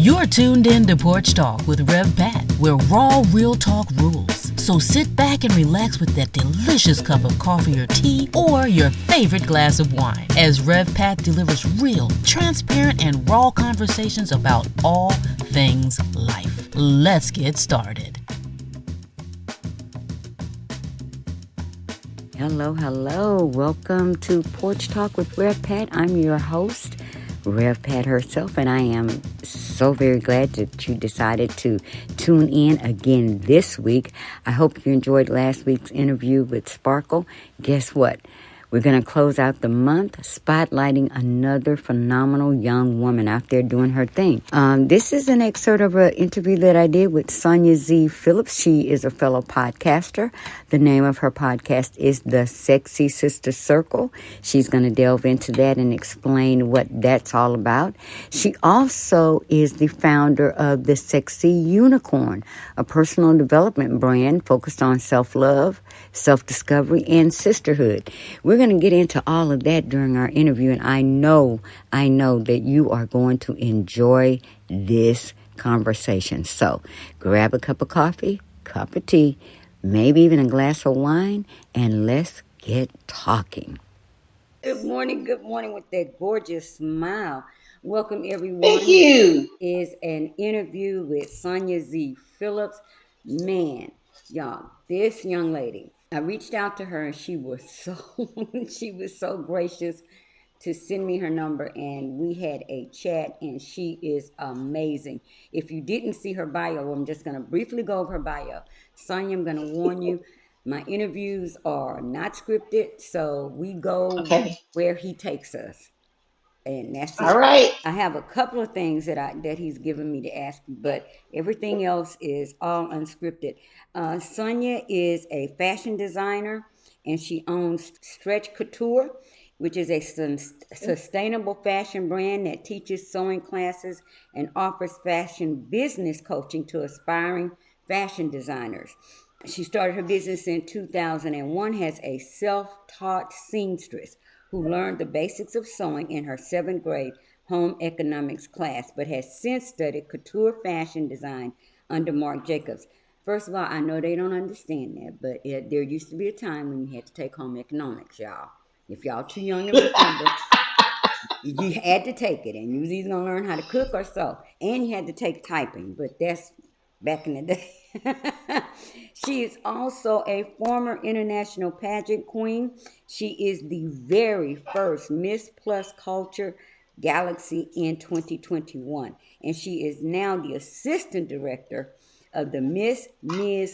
You're tuned in to Porch Talk with Rev Pat, where raw, real talk rules. So sit back and relax with that delicious cup of coffee or tea or your favorite glass of wine as Rev Pat delivers real, transparent, and raw conversations about all things life. Let's get started. Hello. Welcome to Porch Talk with Rev Pat. I'm your host, Rev Pat herself, and I am so very glad that you decided to tune in again this week. I hope you enjoyed last week's interview with Sparkle. Guess what? We're going to close out the month spotlighting another phenomenal young woman out there doing her thing. This is an excerpt of an interview that I did with Sonya Z. Phillips. She is a fellow podcaster. The name of her podcast is the Sexxy Sista Circle. She's going to delve into that and explain what that's all about. She also is the founder of the Sexxy Unicorn, a personal development brand focused on self-love, self-discovery, and sisterhood. We're going to get into all of that during our interview, and I know that you are going to enjoy this conversation. So grab a cup of coffee, cup of tea, maybe even a glass of wine, and let's get talking. Good morning with that gorgeous smile. Welcome, everyone. Thank you. Is an interview with Sonya Z. Phillips. Man, y'all, this young lady, I reached out to her and she was so gracious to send me her number, and we had a chat, and she is amazing. If you didn't see her bio, I'm just going to briefly go over her bio. Sonya, I'm going to warn you, my interviews are not scripted, so we go where he takes us. And that's it. All right. I have a couple of things that he's given me to ask you, but everything else is all unscripted. Sonya is a fashion designer, and she owns Stretch Couture, which is a sustainable fashion brand that teaches sewing classes and offers fashion business coaching to aspiring fashion designers. She started her business in 2001, has a self-taught seamstress who learned the basics of sewing in her 7th grade home economics class, but has since studied couture fashion design under Marc Jacobs. First of all, I know they don't understand that, but there used to be a time when you had to take home economics, y'all. If y'all too young to remember, you had to take it, and you was either going to learn how to cook or sew, and you had to take typing, but that's back in the day. She is also a former International Pageant Queen. She is the very first Miss Plus Culture Galaxy in 2021, and she is now the Assistant Director of the Ms.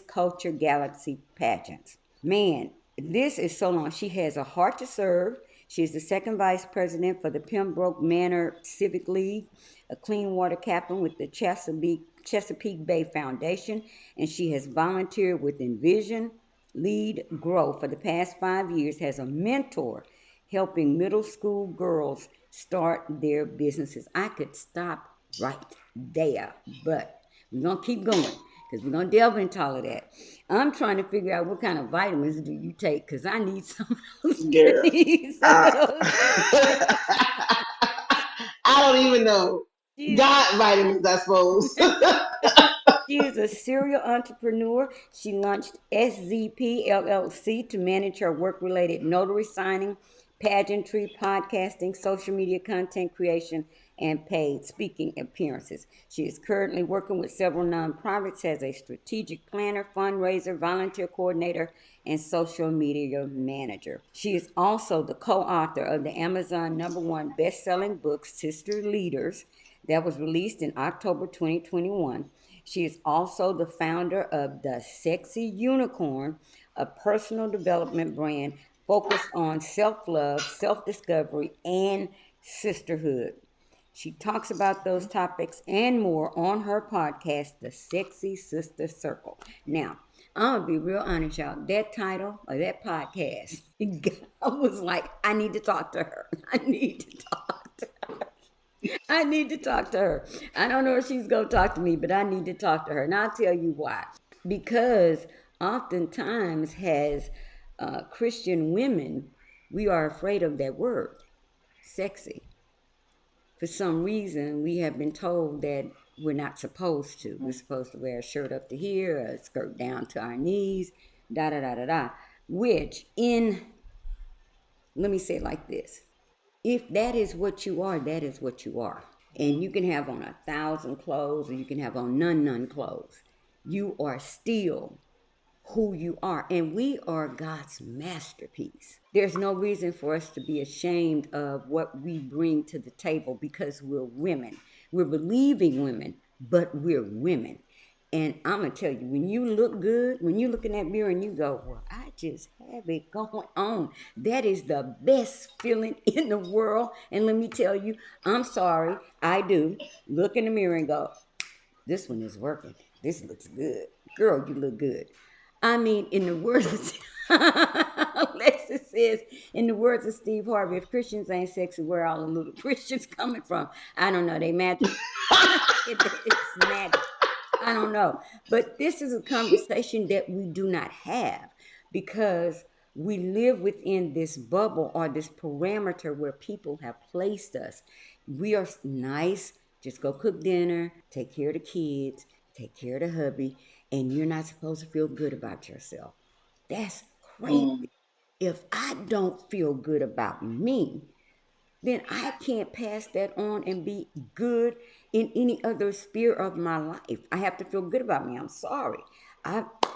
Culture Galaxy pageants. Man, this is so long. She has a heart to serve. She is the second vice president for the Pembroke Manor Civic League, a clean water captain with the Chesapeake Bay Foundation, and she has volunteered with Envision, Lead, Grow for the past 5 years as a mentor, helping middle school girls start their businesses. I could stop right there, but we're going to keep going because we're going to delve into all of that. I'm trying to figure out what kind of vitamins do you take, because I need some of those. I don't even know. God vitamins, I suppose. She is a serial entrepreneur. She launched SZP LLC to manage her work-related notary signing, pageantry, podcasting, social media content creation, and paid speaking appearances. She is currently working with several nonprofits as a strategic planner, fundraiser, volunteer coordinator, and social media manager. She is also the co-author of the Amazon #1 best-selling book, Sister Leaders, that was released in October 2021. She is also the founder of the Sexxy Unicorn, a personal development brand focused on self-love, self-discovery, and sisterhood. She talks about those topics and more on her podcast, the Sexxy Sista Circle. Now, I'm going to be real honest, y'all. That title of that podcast, I was like, I need to talk to her. I need to talk to her. I don't know if she's going to talk to me, but I need to talk to her. And I'll tell you why. Because oftentimes as Christian women, we are afraid of that word, sexy. For some reason, we have been told that we're not supposed to. We're supposed to wear a shirt up to here, a skirt down to our knees, da da da da da. Which, let me say it like this: if that is what you are, that is what you are. And you can have on 1,000 clothes, or you can have on none clothes. You are still who you are, and we are God's masterpiece. There's no reason for us to be ashamed of what we bring to the table, because we're women. We're believing women, but we're women. And I'm gonna tell you, when you look good, when you look in that mirror and you go, well, I just have it going on, that is the best feeling in the world. And let me tell you, I'm sorry, I do look in the mirror and go, this one is working. This looks good. Girl, you look good. I mean, in the words of Alexis says, in the words of Steve Harvey, if Christians ain't sexy, where are all the little Christians coming from? I don't know. They magic. It's magic. I don't know. But this is a conversation that we do not have, because we live within this bubble or this parameter where people have placed us. We are nice. Just go cook dinner, take care of the kids, take care of the hubby, and you're not supposed to feel good about yourself. That's crazy. If I don't feel good about me, then I can't pass that on and be good in any other sphere of my life. I have to feel good about me. I'm sorry.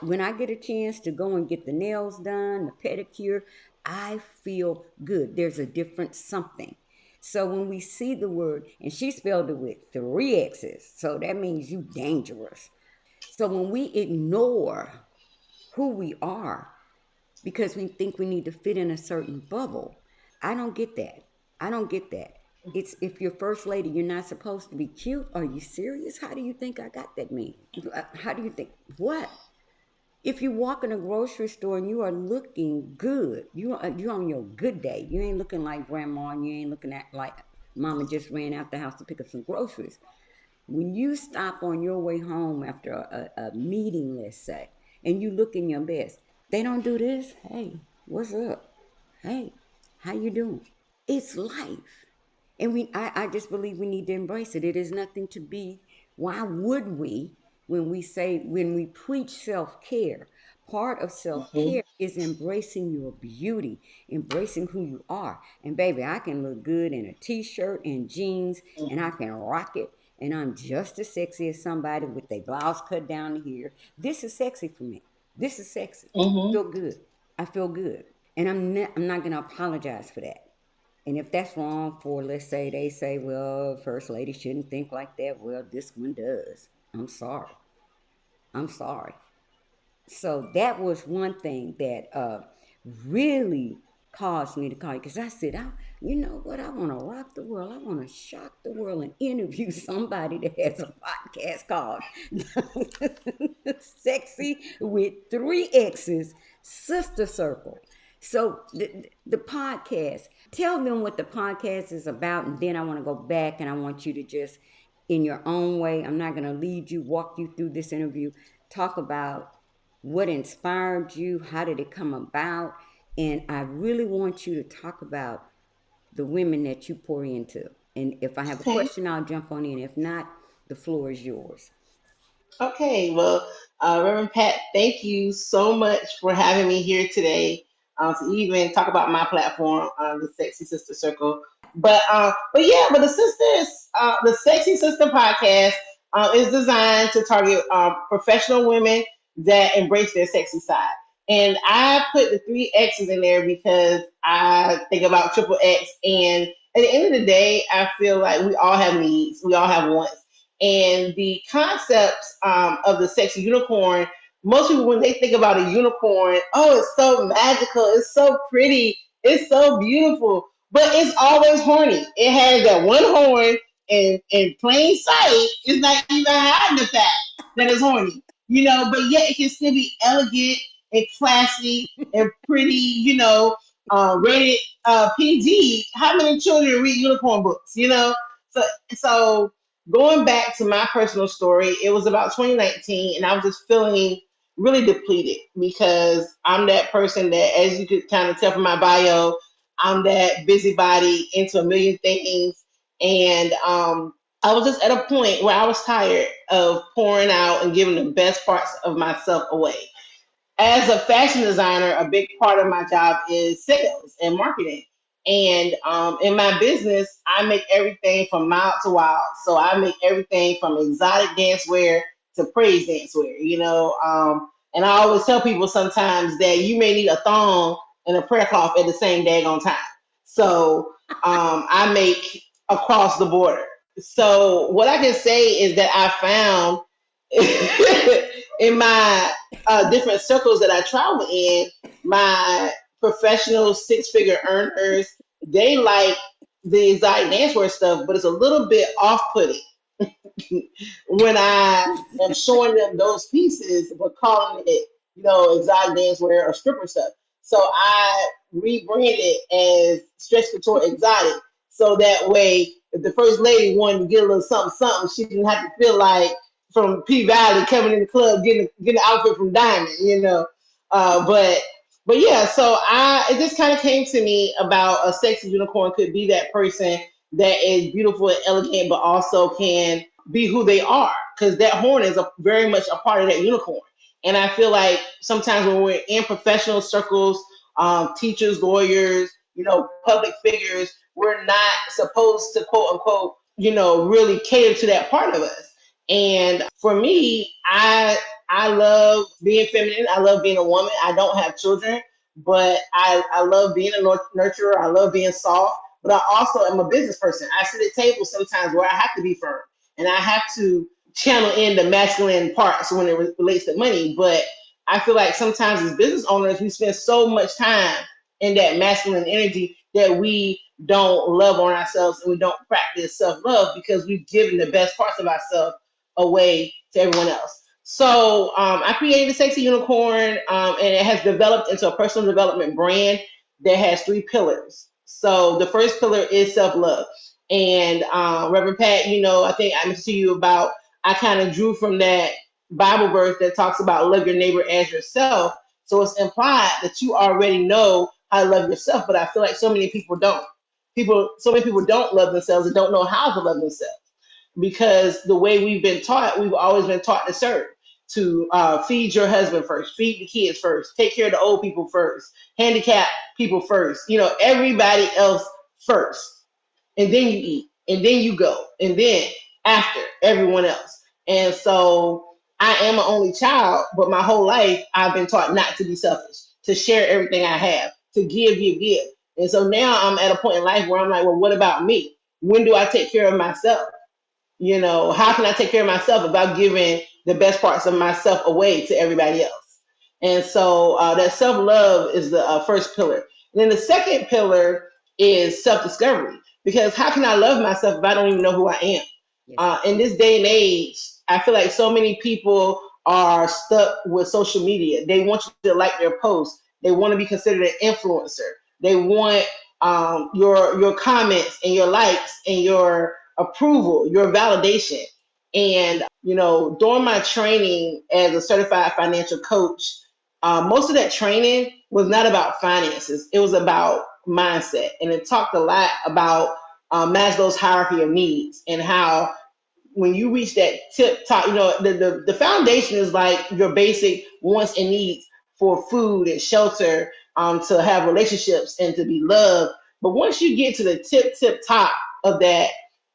When I get a chance to go and get the nails done, the pedicure, I feel good. There's a different something. So when we see the word, and she spelled it with 3 X's, so that means you dangerous. So when we ignore who we are because we think we need to fit in a certain bubble, I don't get that. I don't get that. It's, if you're first lady, you're not supposed to be cute. Are you serious? How do you think I got that mean? How do you think? What? If you walk in a grocery store and you are looking good, you're on your good day. You ain't looking like grandma, and you ain't looking at like mama just ran out the house to pick up some groceries. When you stop on your way home after a meeting, let's say, and you look in your best, they don't do this. Hey, what's up? Hey, how you doing? It's life. And I just believe we need to embrace it. It is nothing to be. Why would we, when we preach self-care, part of self-care is embracing your beauty, embracing who you are. And baby, I can look good in a t-shirt and jeans, and I can rock it, and I'm just as sexy as somebody with their blouse cut down here. This is sexy for me. This is sexy. I feel good. I feel good. And I'm not going to apologize for that. And if that's wrong for, let's say, they say, well, First Lady shouldn't think like that. Well, this one does. I'm sorry. I'm sorry. So that was one thing that really caused me to call you, because I said, you know what? I want to rock the world. I want to shock the world and interview somebody that has a podcast called Sexy with 3 X's, Sister Circle. So the podcast, tell them what the podcast is about, and then I want to go back and I want you to just, in your own way, I'm not going to lead you, walk you through this interview, talk about what inspired you, how did it come about, and I really want you to talk about the women that you pour into. And if I have a question, I'll jump on in. If not, the floor is yours. Okay, well, Reverend Pat, thank you so much for having me here today to even talk about my platform, the Sexxy Sista Circle. But the sisters, the Sexxy Sista podcast is designed to target professional women that embrace their sexy side. And I put the 3 X's in there because I think about triple X. And at the end of the day, I feel like we all have needs, we all have wants. And the concepts of the Sexxy Unicorn, most people, when they think about a unicorn, oh, it's so magical, it's so pretty, it's so beautiful, but it's always horny. It has that one horn, and in plain sight, it's not even hiding the fact that it's horny, but yet it can still be elegant and classy and pretty, rated PG. How many children read unicorn books? So going back to my personal story, it was about 2019, and I was just feeling really depleted because I'm that person that, as you could kind of tell from my bio, I'm that busybody into a million things. And I was just at a point where I was tired of pouring out and giving the best parts of myself away. As a fashion designer, a big part of my job is sales and marketing. And in my business, I make everything from mild to wild. So I make everything from exotic dancewear to praise dancewear, and I always tell people sometimes that you may need a thong and a prayer cloth at the same daggone time. So I make across the border. So what I can say is that I found in my different circles that I travel in, my professional six-figure earners, they like the exotic dancewear stuff, but it's a little bit off-putting when I am showing them those pieces, but calling it, exotic dancewear or stripper stuff. So I rebrand it as Stretch Couture Exotic. So that way, if the first lady wanted to get a little something, something, she didn't have to feel like from P Valley coming in the club getting an outfit from Diamond. But yeah, so it just kind of came to me about a sexy unicorn could be that person that is beautiful and elegant, but also can be who they are, because that horn is very much a part of that unicorn. And I feel like sometimes when we're in professional circles, teachers, lawyers, public figures, we're not supposed to quote unquote, really cater to that part of us. And for me, I love being feminine. I love being a woman. I don't have children, but I love being a nurturer. I love being soft, but I also am a business person. I sit at tables sometimes where I have to be firm and I have to channel in the masculine parts when it relates to money. But I feel like sometimes as business owners, we spend so much time in that masculine energy that we don't love on ourselves and we don't practice self-love because we've given the best parts of ourselves away to everyone else. So I created a Sexxy Unicorn, and it has developed into a personal development brand that has 3 pillars. So the first pillar is self-love. And Reverend Pat, I think I mentioned to you about, I kind of drew from that Bible verse that talks about love your neighbor as yourself. So it's implied that you already know how to love yourself, but I feel like so many people don't. So many people don't love themselves and don't know how to love themselves because the way we've been taught, we've always been taught to serve, to feed your husband first, feed the kids first, take care of the old people first, handicap people first, everybody else first. And then you eat, and then you go, and then after everyone else. And so I am an only child, but my whole life I've been taught not to be selfish, to share everything I have, to give, give, give. And so now I'm at a point in life where I'm like, well, what about me? When do I take care of myself? How can I take care of myself without giving the best parts of myself away to everybody else? And so that self love is the first pillar. And then the second pillar is self discovery. Because how can I love myself if I don't even know who I am? Yes. In this day and age, I feel like so many people are stuck with social media. They want you to like their posts. They want to be considered an influencer. They want your comments and your likes and your approval, your validation. And, during my training as a certified financial coach, most of that training was not about finances. It was about mindset. And it talked a lot about Maslow's hierarchy of needs and how when you reach that tip top, the foundation is like your basic wants and needs for food and shelter, to have relationships and to be loved. But once you get to the tip top of that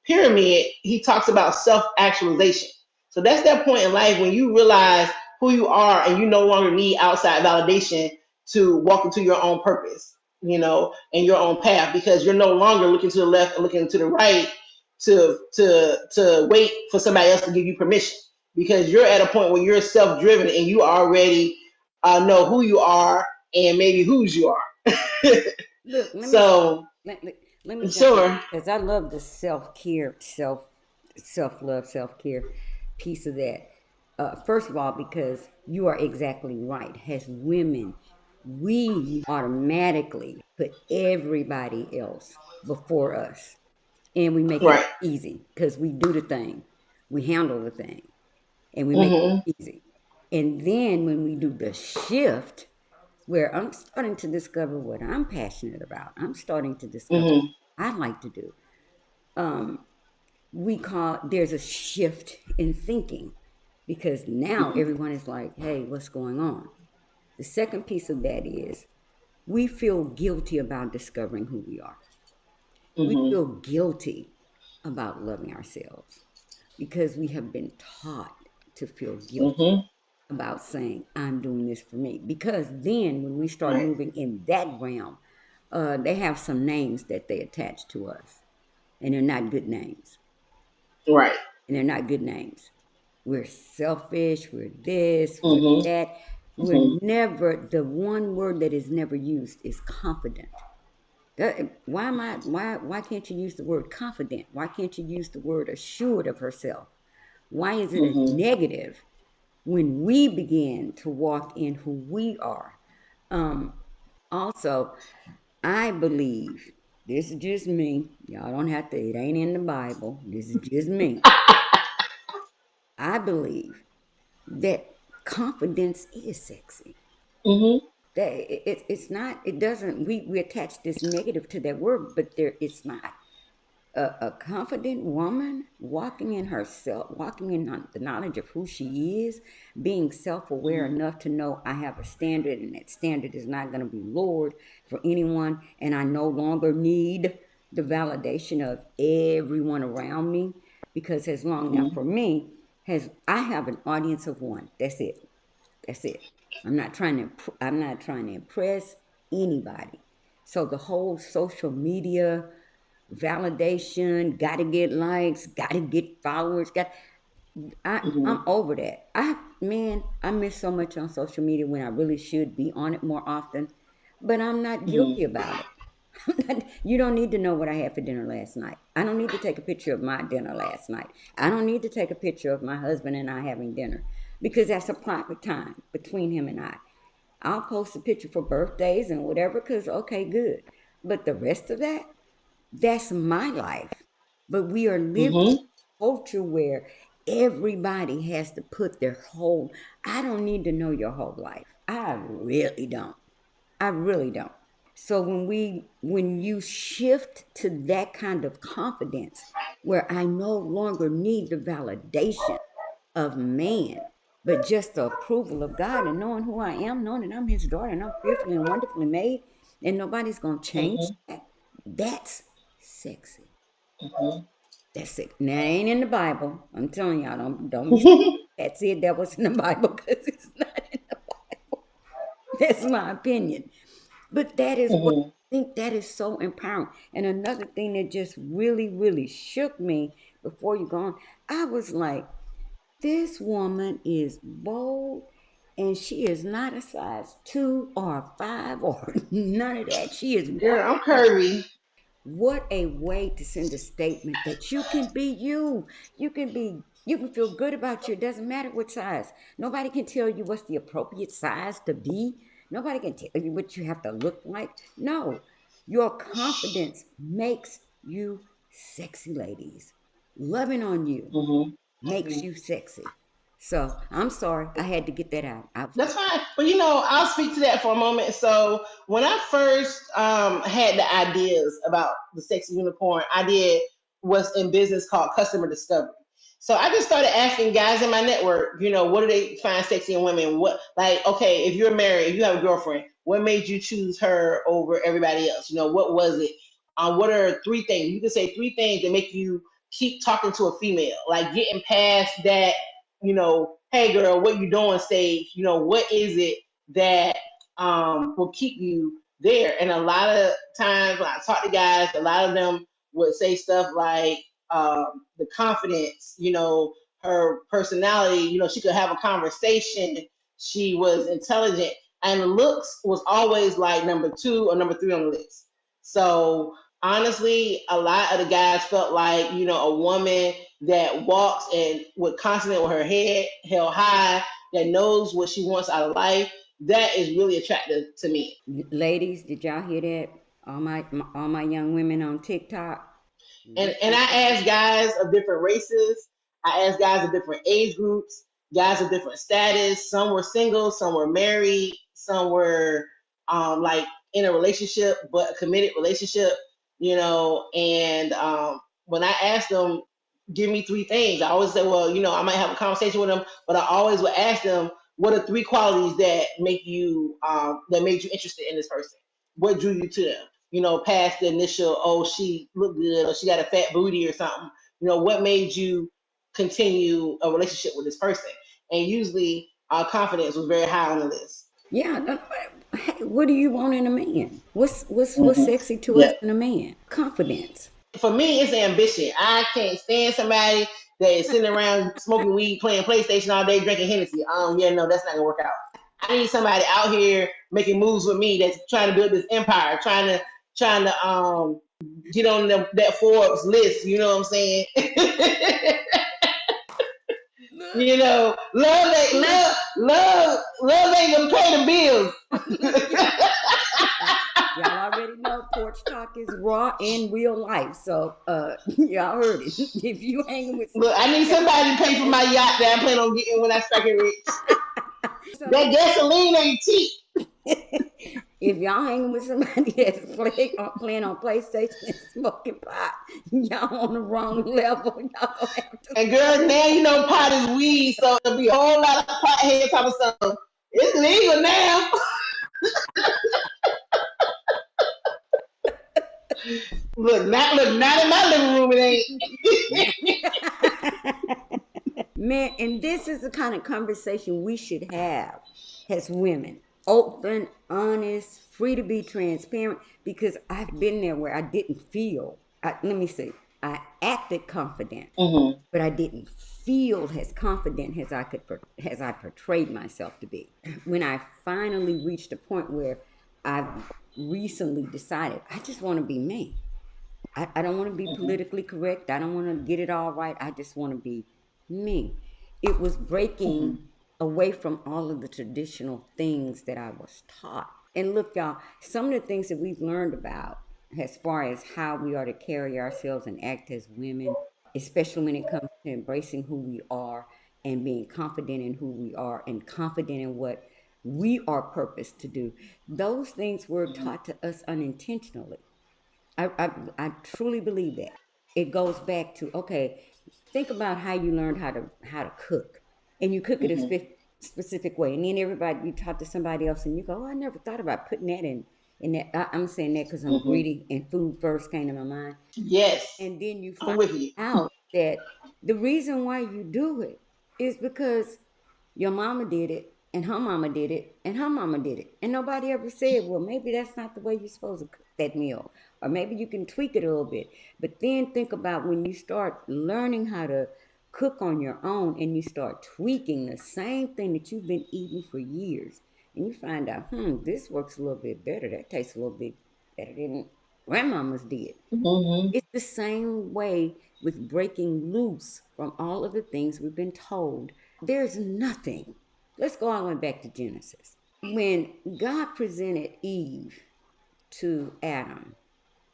pyramid, he talks about self-actualization. So that's that point in life when you realize who you are and you no longer need outside validation to walk into your own purpose, and your own path, because you're no longer looking to the left and looking to the right to wait for somebody else to give you permission, because you're at a point where you're self-driven and you already know who you are and maybe whose you are. Look, So let me jump in sure. because I love the self-care, self-love, self-care piece of that. First of all, because you are exactly right. As women, we automatically put everybody else before us, and we make it Right. easy because we do the thing, we handle the thing, and we make Mm-hmm. it easy. And then when we do the shift, where I'm starting to discover what I'm passionate about, I'm starting to discover Mm-hmm. what I like to do. Um, there's a shift in thinking, because now everyone is like, hey, what's going on? The second piece of that is we feel guilty about discovering who we are. We Mhm. feel guilty about loving ourselves because we have been taught to feel guilty Mhm. about saying, I'm doing this for me. Because then when we start Right. moving in that realm, they have some names that they attach to us, and they're not good names. Right. And they're not good names. We're selfish, we're this, we're Mhm. that. We're Mhm. never, the one word that is never used is confident. Why can't you use the word confident? Why can't you use the word assured of herself? Why is it a Mhm. negative when we begin to walk in who we are? Um, Also, I believe, this is just me. Y'all don't have to, it ain't in the Bible. This is just me. I believe that confidence is sexy. Mhm. That it's not, it doesn't, we attach this negative to that word, but it's not. A confident woman walking in herself, walking in the knowledge of who she is, being self-aware Mhm. enough to know I have a standard, and that standard is not going to be lowered for anyone, and I no longer need the validation of everyone around me, because as long, now Mhm. for me, has I have an audience of one. That's it. That's it. I'm not trying to impress anybody. So the whole social media validation, got to get likes, got to get followers, I'm Mhm. over that. I miss so much on social media when I really should be on it more often, but I'm not Mhm. guilty about it. You don't need to know what I had for dinner last night. I don't need to take a picture of my dinner last night. I don't need to take a picture of my husband and I having dinner, because that's a private time between him and I. I'll post a picture for birthdays and whatever, because, okay, good. But the rest of that, that's my life. But we are living Mhm. in a culture where everybody has to put their whole, I don't need to know your whole life. I really don't. I really don't. So when you shift to that kind of confidence where I no longer need the validation of man, but just the approval of God, and knowing who I am, knowing that I'm his daughter and I'm fearfully and wonderfully made, and nobody's gonna change Mhm. that. That's sexy. Mhm. That's it. Now it ain't in the Bible. I'm telling y'all, don't be Mhm. that said that was in the Bible, because it's not in the Bible. That's my opinion. But that is what Mhm. I think, that is so empowering. And another thing that just really, really shook me before you go on, I was like, this woman is bold, and she is not a size 2 or a 5 or none of that. She is Girl, I'm curvy. what a way to send a statement that you can be you. You can feel good about you. It doesn't matter what size. Nobody can tell you what's the appropriate size to be. Nobody can tell you what you have to look like. No. Your confidence makes you sexy, ladies. Loving on you Mhm. makes you sexy. So I'm sorry. I had to get that out. I was That's fine. But you know, I'll speak to that for a moment. So when I first had the ideas about the Sexy Unicorn, I did what's in business called customer discovery. So I just started asking guys in my network, you know, what do they find sexy in women? What, like, okay, if you're married, if you have a girlfriend, what made you choose her over everybody else? You know, what was it? What are three things? You can say three things that make you keep talking to a female, like getting past that, you know, hey girl, what you doing stage? You know, what is it that will keep you there? And a lot of times when I talk to guys, a lot of them would say stuff like the confidence, you know, her personality, you know, she could have a conversation, she was intelligent, and looks was always like number two or number three on the list. So honestly, a lot of the guys felt like, you know, a woman that walks and with confidence with her head held high, that knows what she wants out of life, that is really attractive to me. ladies, did y'all hear that? All my young women on TikTok. And I asked guys of different races, I asked guys of different age groups, guys of different status. Some were single, some were married, some were like in a relationship, but a committed relationship, you know. And when I asked them, give me 3 things. I always say, well, I might have a conversation with them, but I always would ask them, what are 3 qualities that make you that made you interested in this person? What drew you to them? Past the initial, oh, she looked good or she got a fat booty or something. What made you continue a relationship with this person? And usually, our confidence was very high on the list. Yeah. What do you want in a man? What's Mm-hmm. sexy to us Yeah. in a man? Confidence. For me, it's ambition. I can't stand somebody that is sitting around smoking weed, playing PlayStation all day, drinking Hennessy. Yeah, no, that's not gonna work out. I need somebody out here making moves with me that's trying to build this empire, trying to get on that Forbes list. You know what I'm saying? Love ain't gonna pay the bills. Y'all already know Porch Talk is raw in real life. So y'all heard it. If you hanging with Look, I need somebody to pay for my yacht that I plan on getting when I start getting rich. That gasoline ain't cheap. If y'all hanging with somebody that's playing on PlayStation and smoking pot, y'all on the wrong level. Y'all gonna have to. And girl, now pot is weed, so there'll be a whole lot of potheads talking something. It's legal now. Look, not in my living room. It ain't. Man, and this is the kind of conversation we should have as women. Open, honest, free to be transparent, because I've been there where I didn't feel. Let me see. I acted confident, but I didn't feel as confident as I portrayed myself to be. When I finally reached a point where I've recently decided I just want to be me. I don't want to be politically correct. I don't want to get it all right. I just want to be me. It was breaking away from all of the traditional things that I was taught. And look, y'all, some of the things that we've learned about as far as how we are to carry ourselves and act as women, especially when it comes to embracing who we are and being confident in who we are and confident in what we are purposed to do. Those things were taught to us unintentionally. I truly believe that. It goes back to, okay, think about how you learned how to cook, and you cook it a specific way, and then you talk to somebody else and you go, oh, I never thought about putting that in that. I'm saying that because I'm greedy and food first came to my mind. Yes. And then you find out that the reason why you do it is because your mama did it, and her mama did it, and her mama did it. And nobody ever said, well, maybe that's not the way you're supposed to cook that meal. Or maybe you can tweak it a little bit. But then think about when you start learning how to cook on your own and you start tweaking the same thing that you've been eating for years. And you find out, this works a little bit better. That tastes a little bit better than grandmama's did. It's the same way with breaking loose from all of the things we've been told. There's nothing. Let's go all the way back to Genesis. When God presented Eve to Adam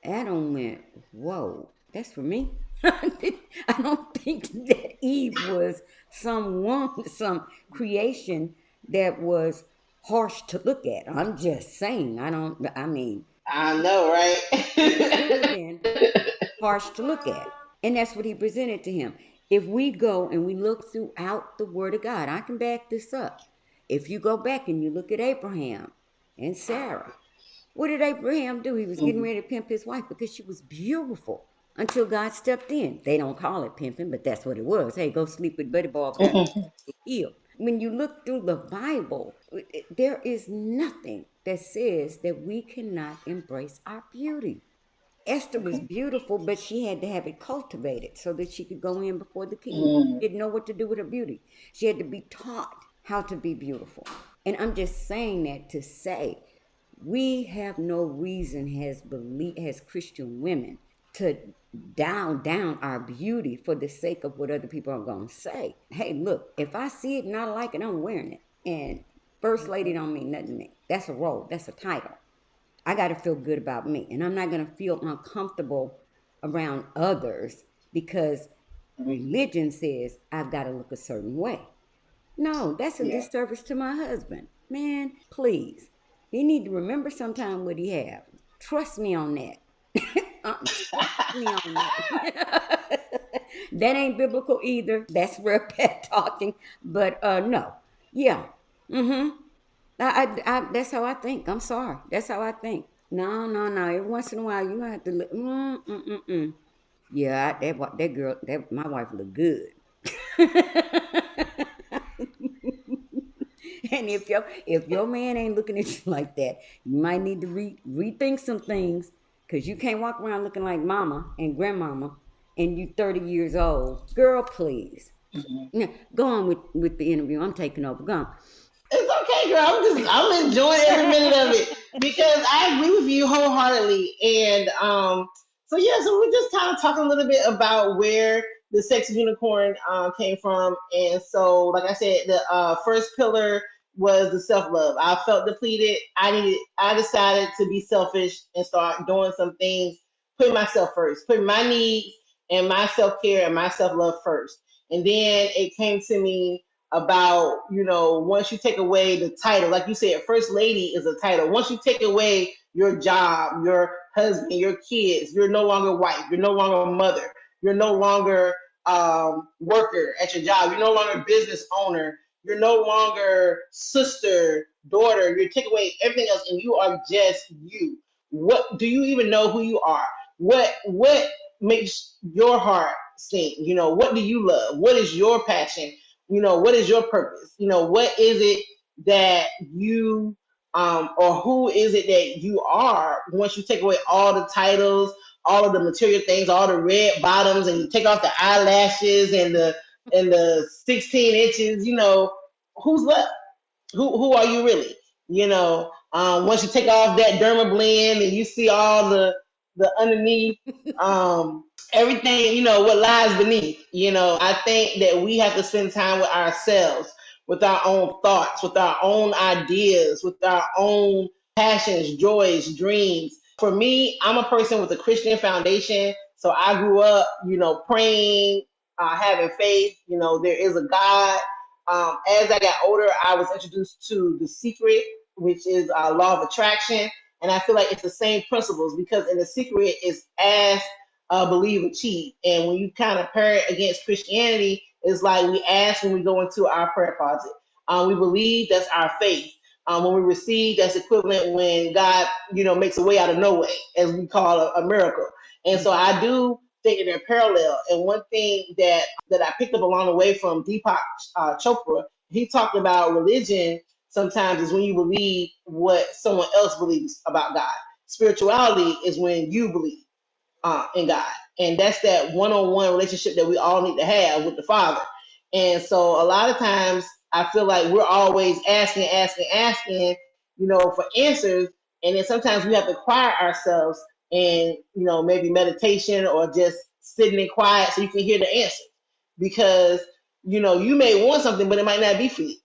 went, whoa, that's for me. I don't think that Eve was some creation that was harsh to look at. I'm just saying. I know, right? It would have been harsh to look at. And that's what he presented to him. If we go and we look throughout the Word of God, I can back this up. If you go back and you look at Abraham and Sarah, what did Abraham do? He was getting ready to pimp his wife because she was beautiful until God stepped in. They don't call it pimping, but that's what it was. Hey, go sleep with Buddy Bob. When you look through the Bible, there is nothing that says that we cannot embrace our beauty. Esther was beautiful, but she had to have it cultivated so that she could go in before the king. Didn't know what to do with her beauty. She had to be taught how to be beautiful. And I'm just saying that to say we have no reason as Christian women to down our beauty for the sake of what other people are going to say. Hey, look, if I see it and I like it, I'm wearing it. And first lady don't mean nothing to me. That's a role. That's a title. I got to feel good about me. And I'm not going to feel uncomfortable around others because religion says I've got to look a certain way. No, that's a disservice to my husband. Man, please. He need to remember sometime what he have. Trust me on that. Trust me on that. That ain't biblical either. That's Rev Pat talking. But no, yeah, mm-hmm. That's how I think. I'm sorry. That's how I think. No, no, no. Every once in a while, you have to look. Yeah, that girl, that my wife look good. And if your man ain't looking at you like that, you might need to rethink some things, because you can't walk around looking like mama and grandmama, and you 30 years old. Girl, please. Yeah, go on with the interview. I'm taking over. Go on. It's okay, girl. I'm enjoying every minute of it because I agree with you wholeheartedly. And so yeah, so we're just kind of talking a little bit about where the Sexxy Unicorn came from. And so, like I said, the first pillar was the self love. I felt depleted. I decided to be selfish and start doing some things, putting myself first, putting my needs and my self care and my self love first. And then it came to me about, once you take away the title, like you said, first lady is a title. Once you take away your job, your husband, your kids, you're no longer wife, you're no longer a mother, you're no longer worker at your job, you're no longer business owner, you're no longer sister, daughter, you take away everything else and you are just you. What do you even know who you are? What makes your heart sing? What do you love? What is your passion? What is your purpose? What is it that you or who is it that you are once you take away all the titles, all of the material things, all the red bottoms, and you take off the eyelashes and the 16 inches, who's left? Who are you really? Once you take off that derma blend and you see all the underneath, everything, what lies beneath. I think that we have to spend time with ourselves, with our own thoughts, with our own ideas, with our own passions, joys, dreams. For me, I'm a person with a Christian foundation. So I grew up, praying, having faith, there is a God. As I got older, I was introduced to The Secret, which is law of attraction. And I feel like it's the same principles because in The Secret, it's ask, believe, achieve. And when you kind of pair it against Christianity, it's like we ask when we go into our prayer closet. We believe, that's our faith. When we receive, that's equivalent when God, makes a way out of no way, as we call a miracle. And so I do think that they're parallel. And one thing that I picked up along the way from Deepak Chopra, he talked about religion sometimes is when you believe what someone else believes about God. Spirituality is when you believe in God. And that's that one-on-one relationship that we all need to have with the Father. And so a lot of times I feel like we're always asking, for answers. And then sometimes we have to quiet ourselves and, maybe meditation or just sitting in quiet so you can hear the answer. Because, you may want something, but it might not be for you.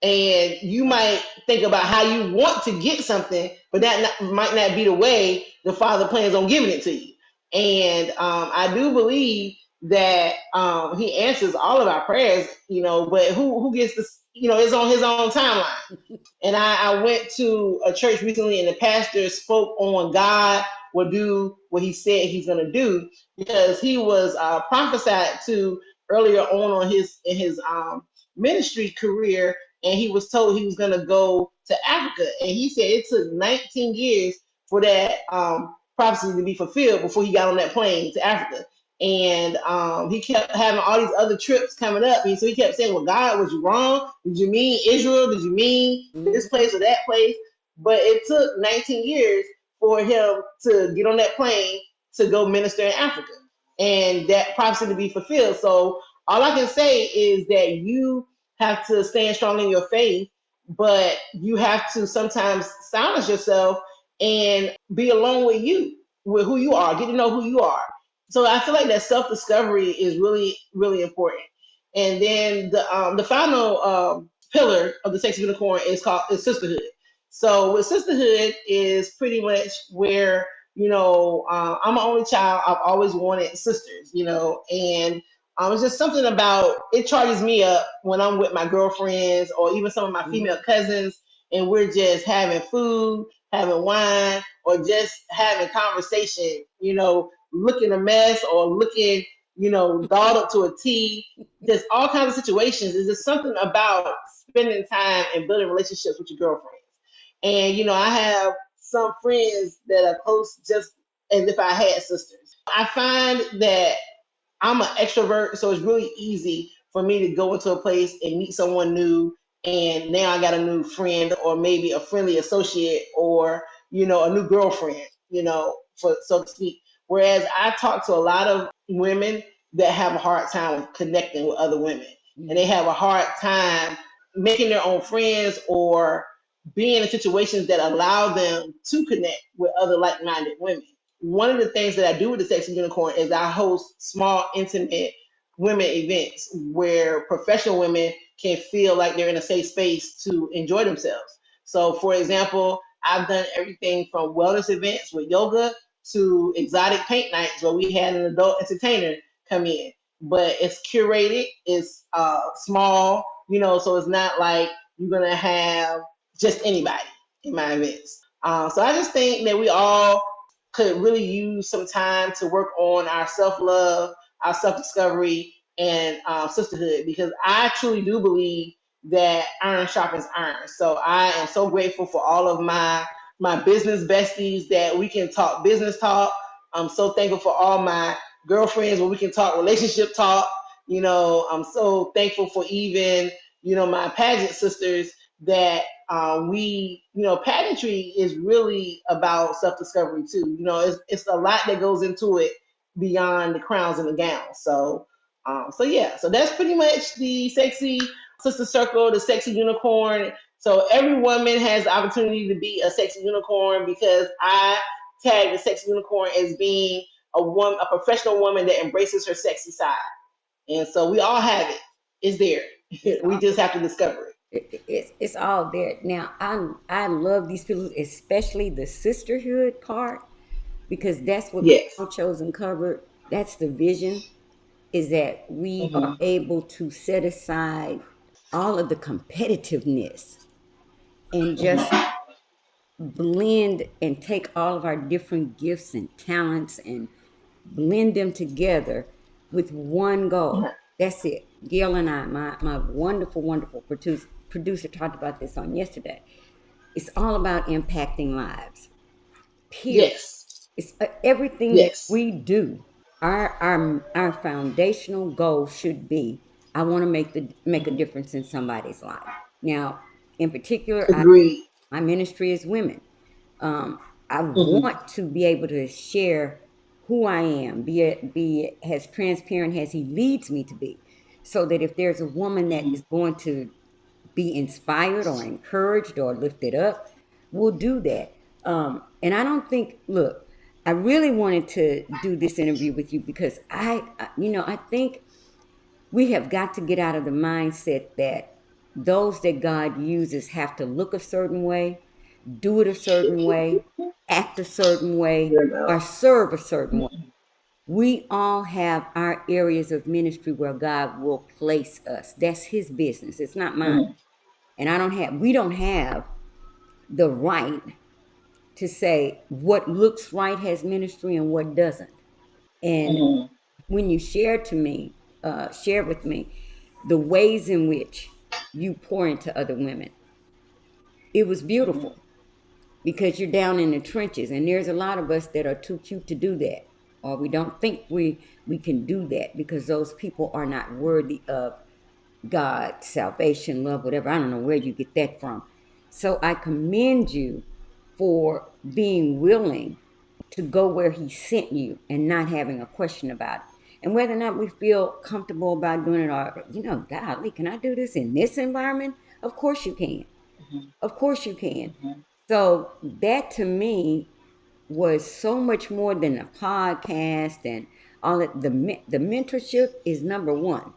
And you might think about how you want to get something, but might not be the way the Father plans on giving it to you. And I do believe that he answers all of our prayers, but who gets this, is on his own timeline. And I went to a church recently and the pastor spoke on God will do what he said he's going to do because he was prophesied to earlier on in his ministry career. And he was told he was going to go to Africa. And he said it took 19 years for that prophecy to be fulfilled before he got on that plane to Africa. And he kept having all these other trips coming up. And so he kept saying, well, God, was you wrong? Did you mean Israel? Did you mean this place or that place? But it took 19 years for him to get on that plane to go minister in Africa and that prophecy to be fulfilled. So all I can say is that you have to stand strong in your faith, but you have to sometimes silence yourself and be alone with you, with who you are, get to know who you are. So I feel like that self-discovery is really, really important. And then the final pillar of the Sexxy Unicorn is Sisterhood. So with Sisterhood is pretty much where, I'm an only child. I've always wanted sisters, and it's just something about it charges me up when I'm with my girlfriends or even some of my female cousins and we're just having food, having wine, or just having conversation, looking a mess or looking, dolled up to a T. There's all kinds of situations. There's just something about spending time and building relationships with your girlfriends. And I have some friends that are close, just as if I had sisters. I find that I'm an extrovert, so it's really easy for me to go into a place and meet someone new, and now I got a new friend, or maybe a friendly associate, or a new girlfriend, for so to speak. Whereas I talk to a lot of women that have a hard time connecting with other women, and they have a hard time making their own friends or being in situations that allow them to connect with other like-minded women. One of the things that I do with the Sexxy Unicorn is I host small, intimate women events where professional women can feel like they're in a safe space to enjoy themselves. So, for example, I've done everything from wellness events with yoga to exotic paint nights where we had an adult entertainer come in. But it's curated, it's small, so it's not like you're going to have just anybody in my events. So I just think that we all could really use some time to work on our self-love, our self-discovery, and sisterhood, because I truly do believe that iron sharpens iron. So I am so grateful for all of my business besties that we can talk business talk. I'm so thankful for all my girlfriends where we can talk relationship talk. I'm so thankful for even my pageant sisters that pageantry is really about self-discovery too. It's a lot that goes into it beyond the crowns and the gowns. So that's pretty much the Sexxy Sista Circle, the Sexxy Unicorn. So every woman has the opportunity to be a Sexxy Unicorn, because I tag the Sexxy Unicorn as being a professional woman that embraces her sexy side. And so we all have it. It's there. We just have to discover it. It's all there. Now I love these people, especially the sisterhood part, because that's what Yes. Crown Chosen covered. That's the vision, is that we are Mm-hmm. able to set aside all of the competitiveness and just Mm-hmm. blend and take all of our different gifts and talents and blend them together with one goal. That's it. Gail and I, my wonderful, wonderful producer talked about this on yesterday. It's all about impacting lives. Period. Yes. It's everything that Yes. we do. Our foundational goal should be, I want to make a difference in somebody's life. Now, in particular, Agreed. my ministry is women. I Mm-hmm. want to be able to share who I am, be as transparent as he leads me to be, so that if there's a woman that Mm-hmm. is going to be inspired or encouraged or lifted up, we'll do that. And I don't think, look, I really wanted to do this interview with you because I think we have got to get out of the mindset that those that God uses have to look a certain way, do it a certain way, act a certain way, You know. or serve a certain way. Mm-hmm. We all have our areas of ministry where God will place us. That's his business. It's not mine. Mm-hmm. And we don't have the right to say what looks right has ministry and what doesn't. And Mm-hmm. when you share with me the ways in which you pour into other women, it was Mm-hmm. beautiful, because you're down in the trenches, and there's a lot of us that are too cute to do that, or we don't think we can do that because those people are not worthy of God, salvation, love, whatever. I don't know where you get that from. So I commend you for being willing to go where he sent you and not having a question about it. And whether or not we feel comfortable about doing it, or, golly, can I do this in this environment? Of course you can. Of course you can. Mm-hmm. So that to me was so much more than a podcast and all that. The mentorship is number one,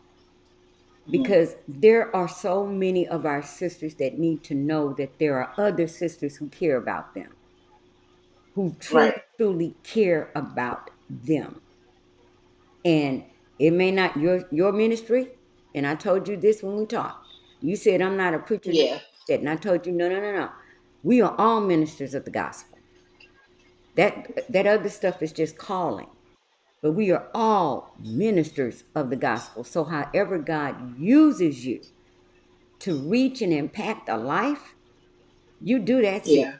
Mm-hmm. because there are so many of our sisters that need to know that there are other sisters who care about them, who Right. truly, truly care about them. And it may not your ministry. And I told you this when we talked. You said I'm not a preacher, Yeah. and I told you no, no, no, no. We are all ministers of the gospel. That other stuff is just calling. but we are all ministers of the gospel. So, however, God uses you to reach and impact a life, you do that shit. Yeah.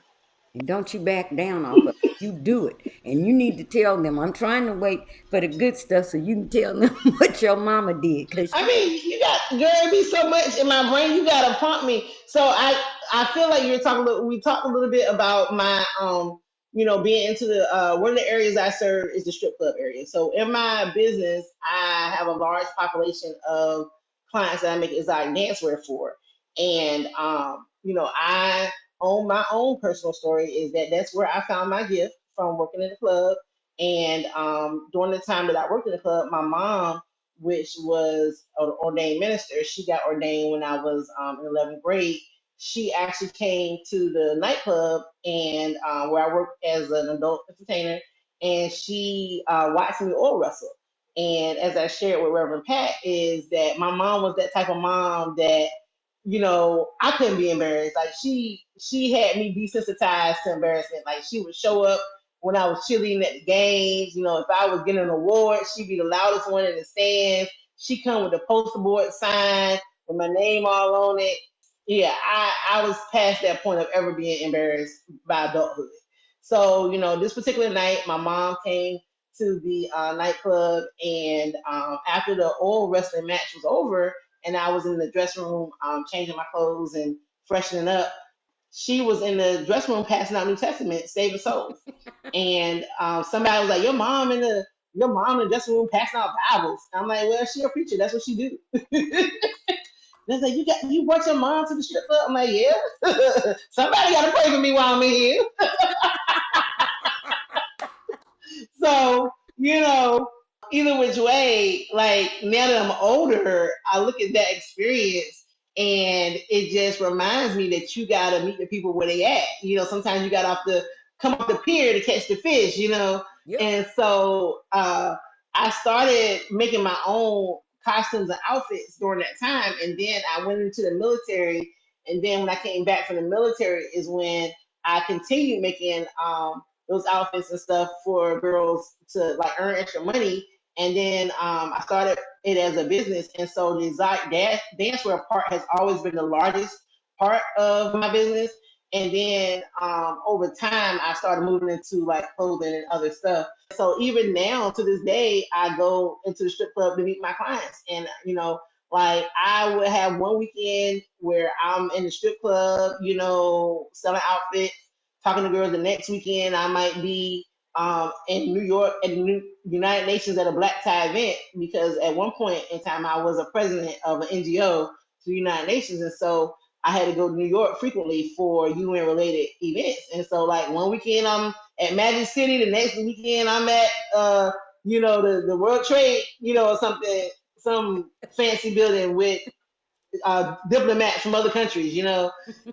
And don't you back down off of it. You do it. And you need to tell them, I'm trying to wait for the good stuff so you can tell them what your mama did. Cause I mean, you got girl, be so much in my brain. You gotta prompt me. So I feel like you're talking. We talked a little bit about my being into the one of the areas I serve is the strip club area. So in my business, I have a large population of clients that I make exotic dancewear for, and I own my own personal story. Is that that's where I found my gift from working in the club, and during the time that I worked in the club, my mom, which was an ordained minister. She got ordained when I was in 11th grade. She actually came to the nightclub and where I worked as an adult entertainer, and she watched me oil wrestle. And as I shared with Reverend Pat, is that my mom was that type of mom that I couldn't be embarrassed. Like she had me desensitized to embarrassment. Like she would show up when I was cheerleading at the games. If I was getting an award, she'd be the loudest one in the stands. She come with the poster board sign with my name all on it. Yeah, I was past that point of ever being embarrassed by adulthood. So, this particular night, my mom came to the nightclub, and after the oil wrestling match was over, and I was in the dressing room changing my clothes and freshening up, she was in the dressing room passing out New Testament, saving souls. And somebody was like, your mom in the dressing room passing out Bibles. I'm like, well, she a preacher. That's what she do. They're like, you brought your mom to the strip club? I'm like, yeah. Somebody got to pray for me while I'm in here. So, either which way, like now that I'm older, I look at that experience and it just reminds me that you got to meet the people where they at. Sometimes you got to have to come off the pier to catch the fish. yep. And so I started making my own costumes and outfits during that time. And then I went into the military. And then when I came back from the military is when I continued making those outfits and stuff for girls to like earn extra money. And then I started it as a business. And so the exotic dancewear part has always been the largest part of my business. And then over time, I started moving into like clothing and other stuff. So even now to this day, I go into the strip club to meet my clients. And, like I would have one weekend where I'm in the strip club, selling outfits, talking to girls. The next weekend, I might be in New York at the United Nations at a black tie event, because at one point in time I was a president of an NGO to the United Nations, and so I had to go to New York frequently for UN related events. And so like one weekend I'm at Magic City, the next weekend I'm at the World Trade, or something, some fancy building with diplomats from other countries.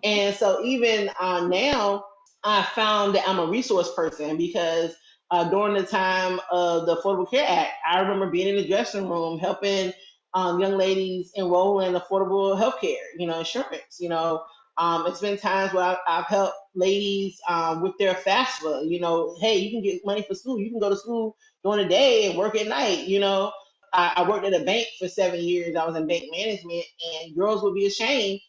And so even now, I found that I'm a resource person because during the time of the Affordable Care Act, I remember being in the dressing room helping young ladies enroll in affordable health care, insurance. It's been times where I've helped ladies with their FAFSA. Hey, you can get money for school. You can go to school during the day and work at night. I worked at a bank for 7 years. I was in bank management, and girls would be ashamed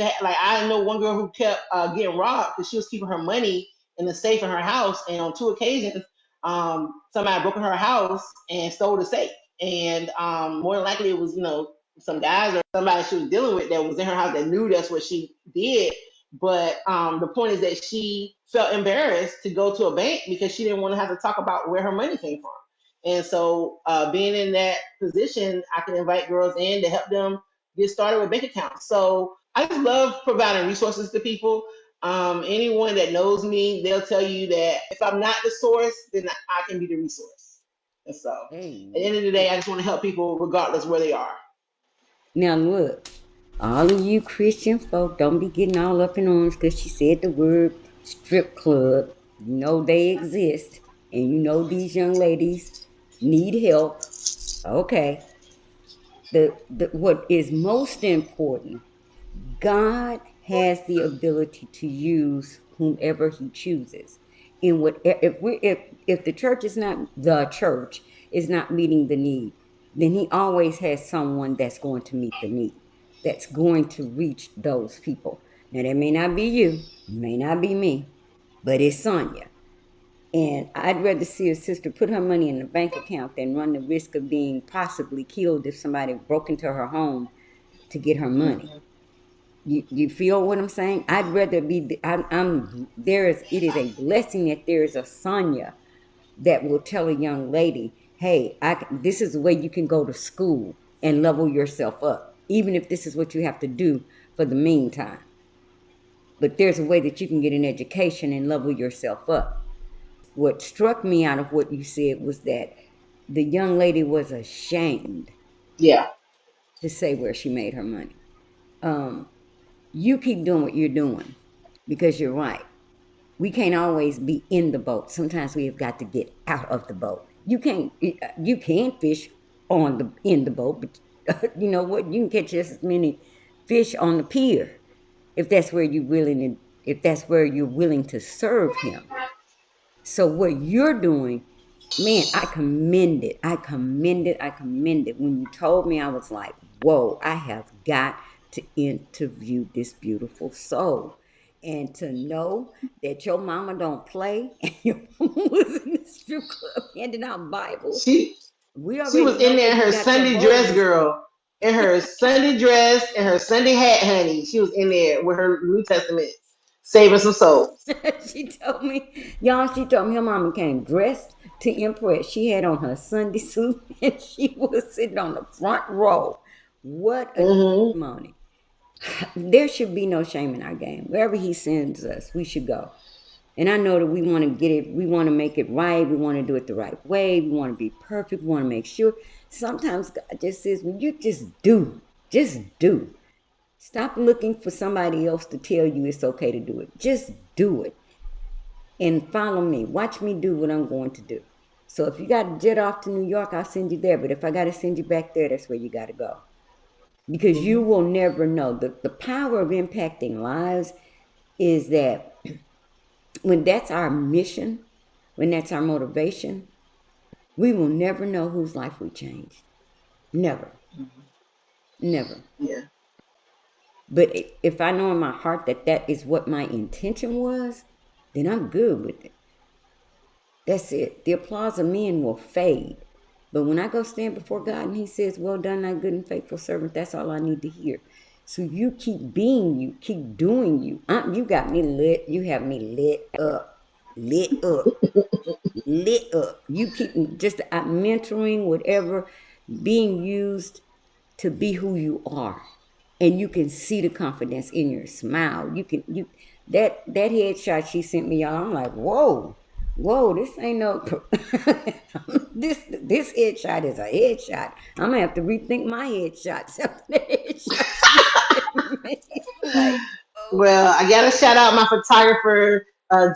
to like. I know one girl who kept getting robbed because she was keeping her money in the safe in her house, and on two occasions, somebody broke in her house and stole the safe. And more than likely, it was some guys or somebody she was dealing with that was in her house that knew that's what she did. But the point is that she felt embarrassed to go to a bank because she didn't want to have to talk about where her money came from. And so, being in that position, I can invite girls in to help them get started with bank accounts. So, I just love providing resources to people. Anyone that knows me, they'll tell you that if I'm not the source, then I can be the resource. And so, at the Hey. end of the day, I just want to help people regardless where they are. Now look, all of you Christian folk, don't be getting all up in arms because she said the word strip club. You know they exist, and you know these young ladies need help. Okay. The what is most important, God has the ability to use whomever He chooses. In what if the church is not the church, is not meeting the need, then he always has someone that's going to meet the need, that's going to reach those people. Now, that may not be you, may not be me, but it's Sonya. And I'd rather see a sister put her money in the bank account than run the risk of being possibly killed if somebody broke into her home to get her money. Mhm. You feel what I'm saying? I'd rather be. I'm there is. It is a blessing that there is a Sonya that will tell a young lady, "Hey, this is the way you can go to school and level yourself up, even if this is what you have to do for the meantime. But there's a way that you can get an education and level yourself up." What struck me out of what you said was that the young lady was ashamed Yeah. to say where she made her money. Um, you keep doing what you're doing because you're right. We can't always be in the boat. Sometimes we have got to get out of the boat. You can fish on the in the boat, but you know what? You can catch just as many fish on the pier if that's where you're willing to, if that's where you're willing to serve him. So what you're doing, man, I commend it. I commend it. I commend it. When you told me, I was like, whoa, I have got to interview this beautiful soul. And to know that your mama don't play and your mama was in the strip club handing out Bibles, She we she already was in know there where in you her got your Sunday dress, boldness from. girl. In her Sunday dress and her Sunday hat, honey. She was in there with her New Testament, saving some souls. She told me her mama came dressed to impress. She had on her Sunday suit and she was sitting on the front row. What a Hmm. testimony. There should be no shame in our game. Wherever he sends us, we should go. And I know that we want to get it, we want to make it right, we want to do it the right way, we want to be perfect, we want to make sure. Sometimes God just says, well, you just do. Just do. Stop looking for somebody else to tell you it's okay to do it. Just do it and follow me. Watch me do what I'm going to do. So if you got to jet off to New York, I'll send you there. But if I got to send you back there, that's where you got to go. Because you will never know. The power of impacting lives is that when that's our mission, when that's our motivation, we will never know whose life we changed. Never. Never. Yeah. But if I know in my heart that that is what my intention was, then I'm good with it. That's it. The applause of men will fade. But when I go stand before God and he says, well done, thy good and faithful servant, that's all I need to hear. So you keep being you, keep doing you. You got me lit. You have me lit up, lit up, lit up. You keep just mentoring, whatever, being used to be who you are. And you can see the confidence in your smile. That headshot she sent me, y'all. I'm like, whoa, this ain't no this headshot is a headshot. I'm gonna have to rethink my headshots after the headshot she sent me. Like, oh. Well, I gotta shout out my photographer,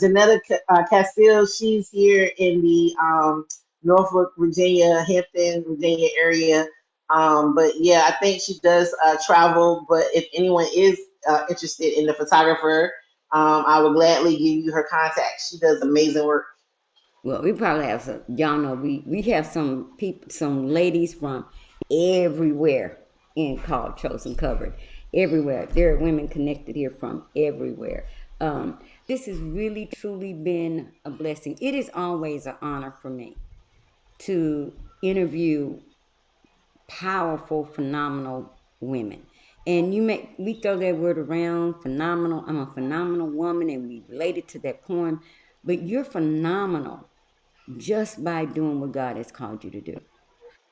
Janetta Castile. She's here in the Norfolk, Virginia, Hampton, Virginia area. But yeah, I think she does travel. But if anyone is interested in the photographer, I would gladly give you her contact. She does amazing work. Well, we probably have some. Y'all know we have some people, some ladies from everywhere in called Chosen Covered. Everywhere there are women connected here from everywhere. This has really truly been a blessing. It is always an honor for me to interview powerful, phenomenal women. And we throw that word around, phenomenal. I'm a phenomenal woman, and we related to that poem. But you're phenomenal just by doing what God has called you to do.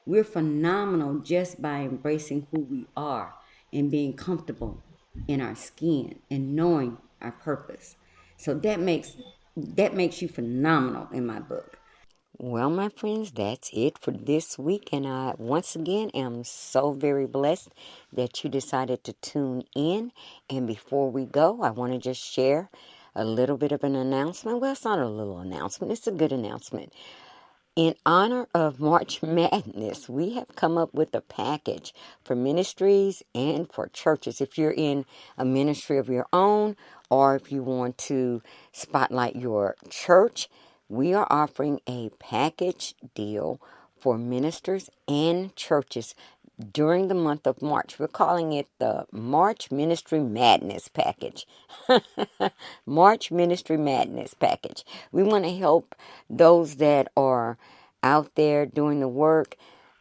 We're phenomenal just by embracing who we are and being comfortable in our skin and knowing our purpose. So that makes you phenomenal in my book. Well, my friends, that's it for this week. And I, once again, am so very blessed that you decided to tune in. And before we go, I want to just share a little bit of an announcement. Well, it's not a little announcement, it's a good announcement. In honor of March Madness, we have come up with a package for ministries and for churches. If you're in a ministry of your own or if you want to spotlight your church, we are offering a package deal for ministers and churches during the month of March. We're calling it the March Ministry Madness Package. March Ministry Madness Package. We want to help those that are out there doing the work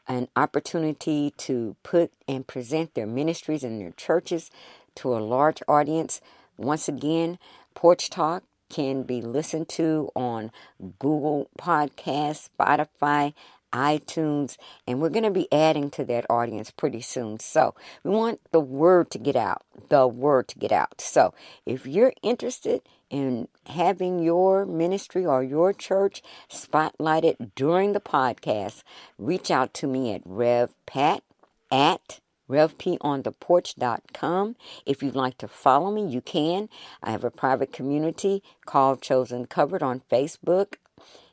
an opportunity to put and present their ministries and their churches to a large audience. Once again, Porch Talk can be listened to on Google Podcasts, Spotify, iTunes, and we're going to be adding to that audience pretty soon. So we want the word to get out, So if you're interested in having your ministry or your church spotlighted during the podcast, reach out to me at RevPat at RevPonthePorch.com. If you'd like to follow me, you can. I have a private community called Chosen Covered on Facebook.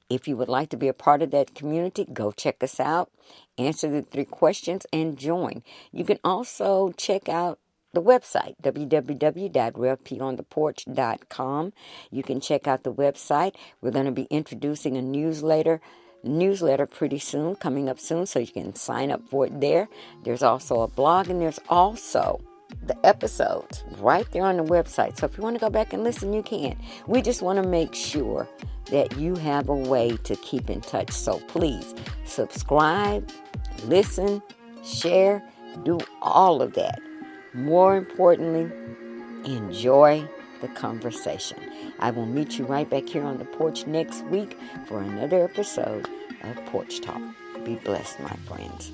If you would like to be a part of that community, go check us out, answer the 3 questions, and join. You can also check out the website, www.revpontheporch.com. You can check out the website. We're going to be introducing a newsletter pretty soon, coming up soon, so you can sign up for it there. There's also a blog, and there's also the episodes right there on the website. So if you want to go back and listen, you can. We just want to make sure that you have a way to keep in touch. So please subscribe, listen, share, do all of that. More importantly, enjoy the conversation. I will meet you right back here on the porch next week for another episode of Porch Talk. Be blessed, my friends.